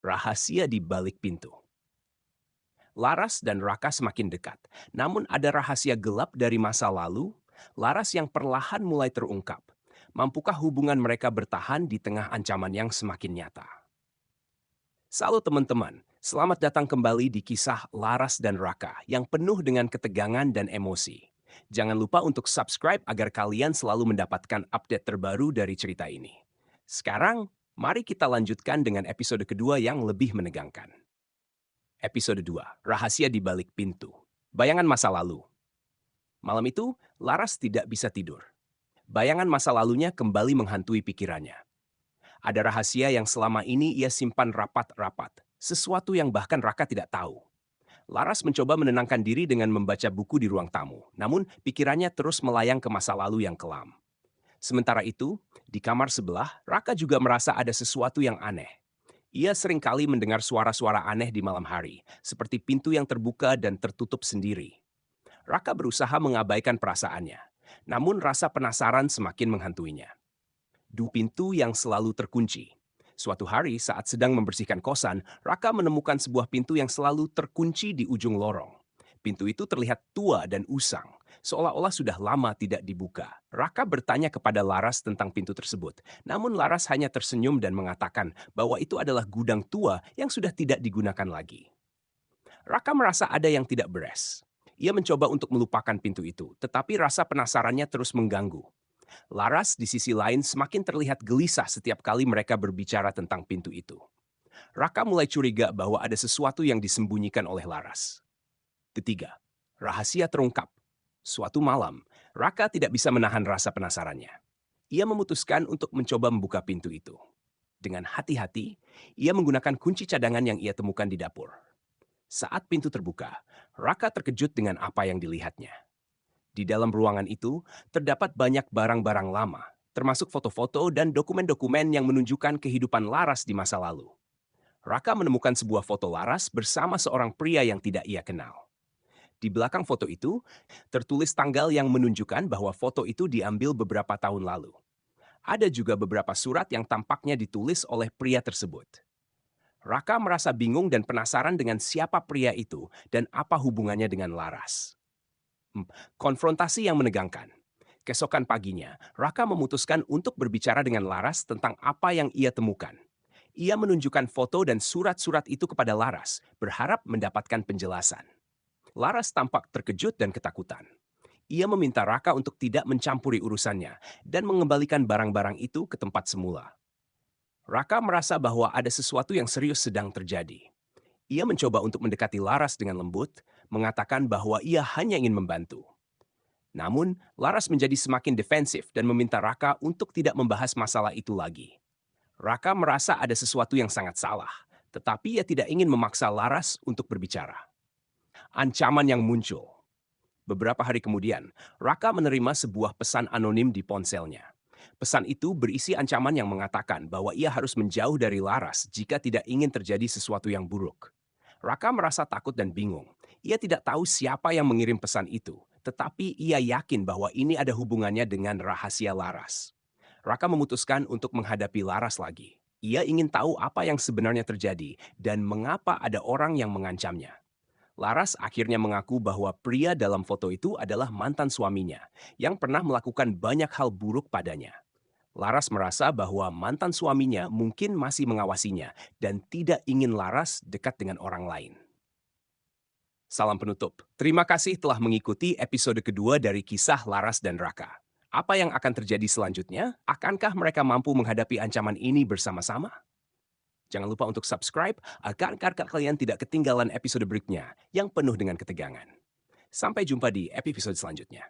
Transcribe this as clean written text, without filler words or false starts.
Rahasia di balik pintu. Laras dan Raka semakin dekat, namun ada rahasia gelap dari masa lalu, Laras yang perlahan mulai terungkap. Mampukah hubungan mereka bertahan di tengah ancaman yang semakin nyata? Salut teman-teman, selamat datang kembali di kisah Laras dan Raka yang penuh dengan ketegangan dan emosi. Jangan lupa untuk subscribe agar kalian selalu mendapatkan update terbaru dari cerita ini. Sekarang, mari kita lanjutkan dengan episode kedua yang lebih menegangkan. Episode 2, Rahasia di Balik Pintu. Bayangan masa lalu. Malam itu, Laras tidak bisa tidur. Bayangan masa lalunya kembali menghantui pikirannya. Ada rahasia yang selama ini ia simpan rapat-rapat, sesuatu yang bahkan Raka tidak tahu. Laras mencoba menenangkan diri dengan membaca buku di ruang tamu, namun pikirannya terus melayang ke masa lalu yang kelam. Sementara itu, di kamar sebelah, Raka juga merasa ada sesuatu yang aneh. Ia sering kali mendengar suara-suara aneh di malam hari, seperti pintu yang terbuka dan tertutup sendiri. Raka berusaha mengabaikan perasaannya, namun rasa penasaran semakin menghantuinya. Dua pintu yang selalu terkunci. Suatu hari saat sedang membersihkan kosan, Raka menemukan sebuah pintu yang selalu terkunci di ujung lorong. Pintu itu terlihat tua dan usang, seolah-olah sudah lama tidak dibuka. Raka bertanya kepada Laras tentang pintu tersebut, namun Laras hanya tersenyum dan mengatakan bahwa itu adalah gudang tua yang sudah tidak digunakan lagi. Raka merasa ada yang tidak beres. Ia mencoba untuk melupakan pintu itu, tetapi rasa penasarannya terus mengganggu. Laras di sisi lain semakin terlihat gelisah setiap kali mereka berbicara tentang pintu itu. Raka mulai curiga bahwa ada sesuatu yang disembunyikan oleh Laras. Ketiga, rahasia terungkap. Suatu malam, Raka tidak bisa menahan rasa penasarannya. Ia memutuskan untuk mencoba membuka pintu itu. Dengan hati-hati, ia menggunakan kunci cadangan yang ia temukan di dapur. Saat pintu terbuka, Raka terkejut dengan apa yang dilihatnya. Di dalam ruangan itu, terdapat banyak barang-barang lama, termasuk foto-foto dan dokumen-dokumen yang menunjukkan kehidupan Laras di masa lalu. Raka menemukan sebuah foto Laras bersama seorang pria yang tidak ia kenal. Di belakang foto itu, tertulis tanggal yang menunjukkan bahwa foto itu diambil beberapa tahun lalu. Ada juga beberapa surat yang tampaknya ditulis oleh pria tersebut. Raka merasa bingung dan penasaran dengan siapa pria itu dan apa hubungannya dengan Laras. Konfrontasi yang menegangkan. Keesokan paginya, Raka memutuskan untuk berbicara dengan Laras tentang apa yang ia temukan. Ia menunjukkan foto dan surat-surat itu kepada Laras, berharap mendapatkan penjelasan. Laras tampak terkejut dan ketakutan. Ia meminta Raka untuk tidak mencampuri urusannya dan mengembalikan barang-barang itu ke tempat semula. Raka merasa bahwa ada sesuatu yang serius sedang terjadi. Ia mencoba untuk mendekati Laras dengan lembut, mengatakan bahwa ia hanya ingin membantu. Namun, Laras menjadi semakin defensif dan meminta Raka untuk tidak membahas masalah itu lagi. Raka merasa ada sesuatu yang sangat salah, tetapi ia tidak ingin memaksa Laras untuk berbicara. Ancaman yang muncul. Beberapa hari kemudian, Raka menerima sebuah pesan anonim di ponselnya. Pesan itu berisi ancaman yang mengatakan bahwa ia harus menjauh dari Laras jika tidak ingin terjadi sesuatu yang buruk. Raka merasa takut dan bingung. Ia tidak tahu siapa yang mengirim pesan itu, tetapi ia yakin bahwa ini ada hubungannya dengan rahasia Laras. Raka memutuskan untuk menghadapi Laras lagi. Ia ingin tahu apa yang sebenarnya terjadi dan mengapa ada orang yang mengancamnya. Laras akhirnya mengaku bahwa pria dalam foto itu adalah mantan suaminya yang pernah melakukan banyak hal buruk padanya. Laras merasa bahwa mantan suaminya mungkin masih mengawasinya dan tidak ingin Laras dekat dengan orang lain. Salam penutup. Terima kasih telah mengikuti episode kedua dari kisah Laras dan Raka. Apa yang akan terjadi selanjutnya? Akankah mereka mampu menghadapi ancaman ini bersama-sama? Jangan lupa untuk subscribe agar kalian tidak ketinggalan episode berikutnya yang penuh dengan ketegangan. Sampai jumpa di episode selanjutnya.